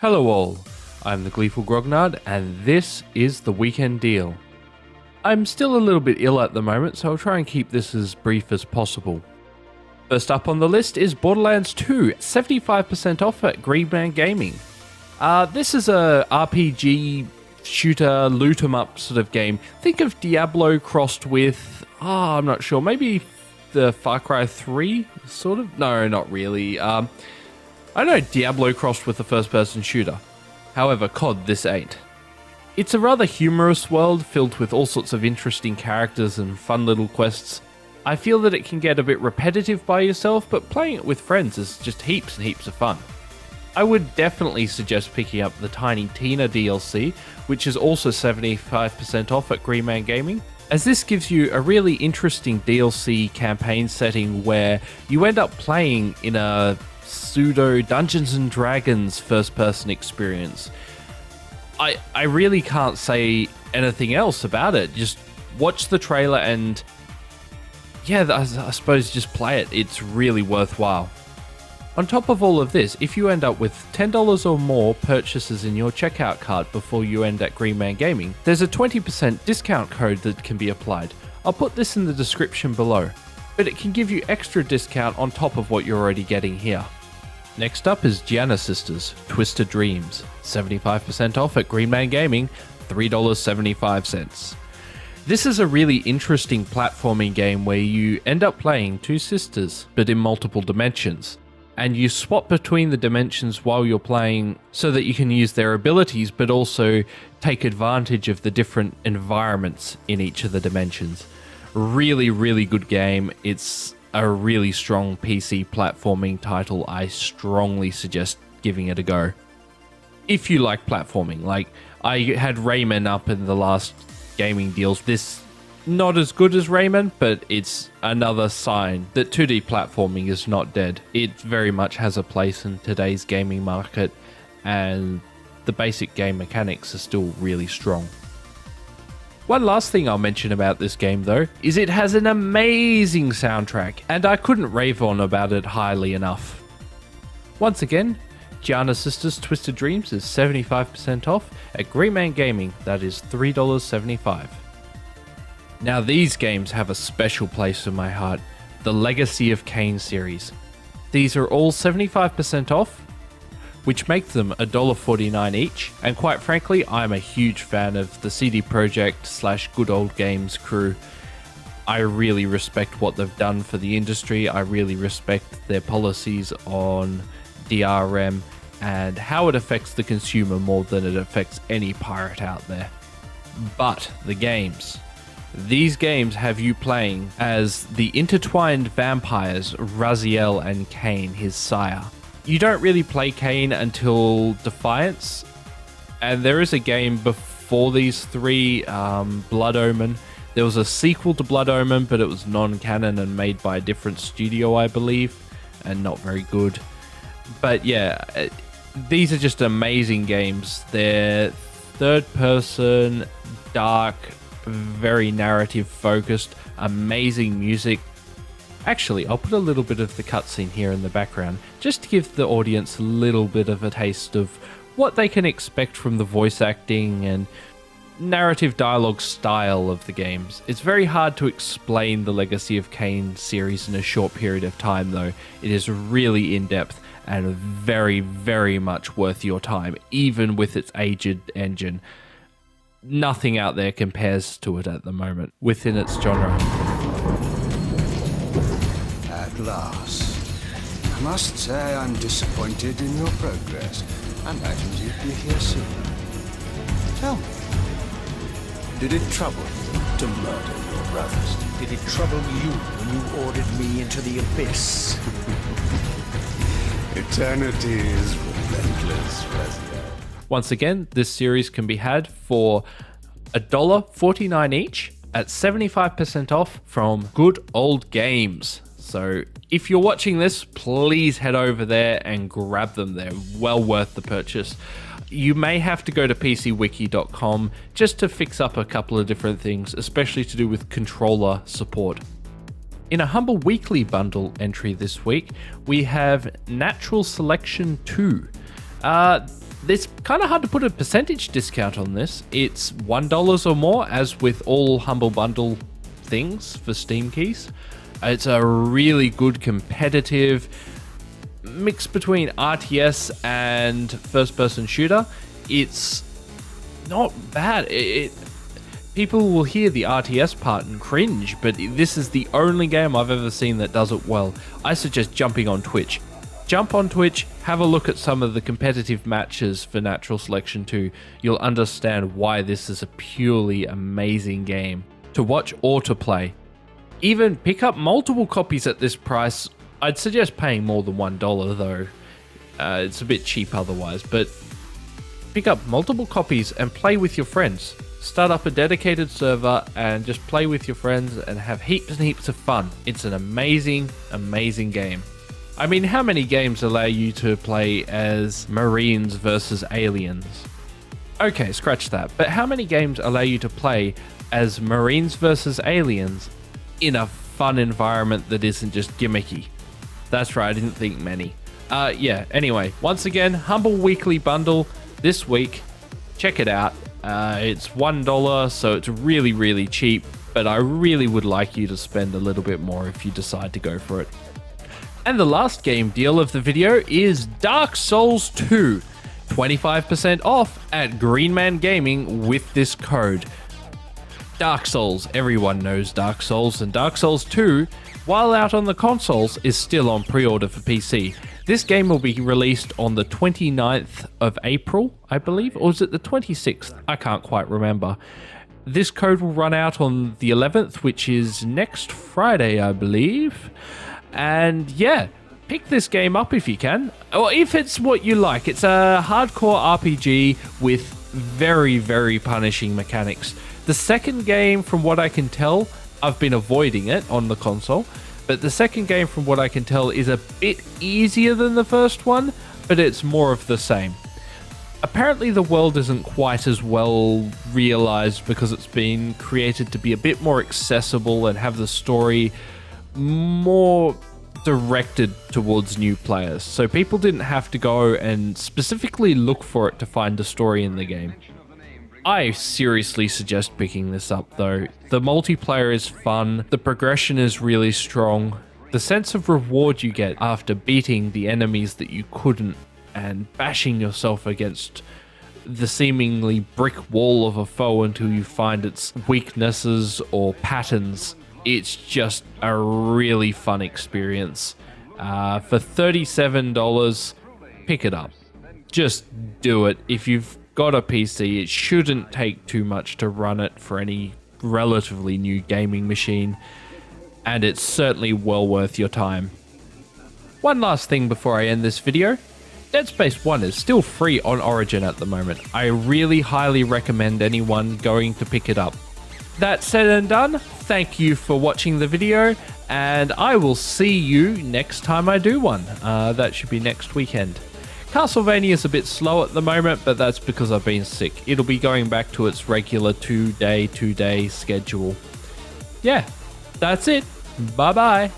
Hello all, I'm the Gleeful Grognard, and this is the Weekend Deal. I'm still a little bit ill at the moment, so I'll try and keep this as brief as possible. First up on the list is Borderlands 2, 75% off at Green Man Gaming. This is a RPG shooter, loot 'em up sort of game. Think of Diablo crossed with, I'm not sure, maybe the Far Cry 3, sort of? No, not really. I know Diablo crossed with a first-person shooter. However, COD this ain't. It's a rather humorous world filled with all sorts of interesting characters and fun little quests. I feel that it can get a bit repetitive by yourself, but playing it with friends is just heaps and heaps of fun. I would definitely suggest picking up the Tiny Tina DLC, which is also 75% off at Green Man Gaming, as this gives you a really interesting DLC campaign setting where you end up playing in a pseudo Dungeons and Dragons first-person experience. I really can't say anything else about it. Just watch the trailer and yeah, I suppose just play it. It's really worthwhile. On top of all of this, if you end up with $10 or more purchases in your checkout cart before you end at Green Man Gaming, there's a 20% discount code that can be applied. I'll put this in the description below, but it can give you extra discount on top of what you're already getting here. Next up is Giana Sisters, Twisted Dreams, 75% off at Green Man Gaming, $3.75. This is a really interesting platforming game where you end up playing two sisters, but in multiple dimensions, and you swap between the dimensions while you're playing so that you can use their abilities, but also take advantage of the different environments in each of the dimensions. Really, really good game. It's a really strong PC platforming title. I strongly suggest giving it a go. If you like platforming, like I had Rayman up in the last gaming deals. This not as good as Rayman, but it's another sign that 2D platforming is not dead. It very much has a place in today's gaming market, and the basic game mechanics are still really strong. One last thing I'll mention about this game though, is it has an amazing soundtrack, and I couldn't rave on about it highly enough. Once again, Giana Sisters Twisted Dreams is 75% off at Green Man Gaming, that is $3.75. Now these games have a special place in my heart, the Legacy of Kain series. These are all 75% off, which makes them $1.49 each, and quite frankly, I'm a huge fan of the CD Projekt / Good Old Games crew. I really respect what they've done for the industry. I really respect their policies on DRM and how it affects the consumer more than it affects any pirate out there. But the games. These games have you playing as the intertwined vampires Raziel and Kain, his sire. You don't really play Kain until Defiance, and there is a game before these three, Blood Omen. There was a sequel to Blood Omen, but it was non-canon and made by a different studio, I believe, and not very good. But yeah, these are just amazing games. They're third-person, dark, very narrative-focused, amazing music. Actually, I'll put a little bit of the cutscene here in the background, just to give the audience a little bit of a taste of what they can expect from the voice acting and narrative dialogue style of the games. It's very hard to explain the Legacy of Kain series in a short period of time though. It is really in-depth and very, very much worth your time, even with its aged engine. Nothing out there compares to it at the moment, within its genre. At last. I must say I'm disappointed in your progress. I imagined you'd be here sooner. Tell me, did it trouble you to murder your brothers? Did it trouble you when you ordered me into the abyss? Eternity is relentless, Raziel. Once again, this series can be had for $1.49 each at 75% off from Good Old Games. So if you're watching this, please head over there and grab them. They're well worth the purchase. You may have to go to pcwiki.com just to fix up a couple of different things, especially to do with controller support. In a Humble Weekly bundle entry this week, we have Natural Selection 2. It's kind of hard to put a percentage discount on this. It's $1 or more, as with all Humble Bundle things for Steam keys. It's a really good competitive mix between RTS and first-person shooter. It's not bad. People will hear the RTS part and cringe, but this is the only game I've ever seen that does it well. I suggest jumping on Twitch. Jump on Twitch, have a look at some of the competitive matches for Natural Selection 2. You'll understand why this is a purely amazing game to watch or to play. Even pick up multiple copies at this price. I'd suggest paying more than $1 though. It's a bit cheap otherwise, but pick up multiple copies and play with your friends. Start up a dedicated server and just play with your friends and have heaps and heaps of fun. It's an amazing, amazing game. I mean, how many games allow you to play as Marines versus aliens? Okay, scratch that. But how many games allow you to play as Marines versus aliens in a fun environment that isn't just gimmicky? That's right, I didn't think many. Yeah, anyway, once again, Humble Weekly Bundle this week. Check it out. It's $1, so it's really, really cheap, but I really would like you to spend a little bit more if you decide to go for it. And the last game deal of the video is Dark Souls 2. 25% off at Green Man Gaming with this code. Dark Souls, everyone knows Dark Souls, and Dark Souls 2, while out on the consoles, is still on pre-order for PC. This game will be released on the 29th of April, I believe, or is it the 26th? I can't quite remember. This code will run out on the 11th, which is next Friday, I believe. And yeah, pick this game up if you can, or if it's what you like. It's a hardcore RPG with very, very punishing mechanics. The second game, from what I can tell, I've been avoiding it on the console, but the second game, from what I can tell, is a bit easier than the first one, but it's more of the same. Apparently the world isn't quite as well realized because it's been created to be a bit more accessible and have the story more directed towards new players. So people didn't have to go and specifically look for it to find a story in the game. I seriously suggest picking this up though. The multiplayer is fun, the progression is really strong, the sense of reward you get after beating the enemies that you couldn't and bashing yourself against the seemingly brick wall of a foe until you find its weaknesses or patterns. It's just a really fun experience. For $37, pick it up. Just do it. If you've got a PC, it shouldn't take too much to run it for any relatively new gaming machine, and it's certainly well worth your time. One last thing before I end this video. Deadspace 1 is still free on Origin at the moment. I really highly recommend anyone going to pick it up. That said and done, thank you for watching the video, and I will see you next time I do one. That should be next weekend. Castlevania is a bit slow at the moment, but that's because I've been sick. It'll be going back to its regular two-day schedule. Yeah, that's it. Bye-bye.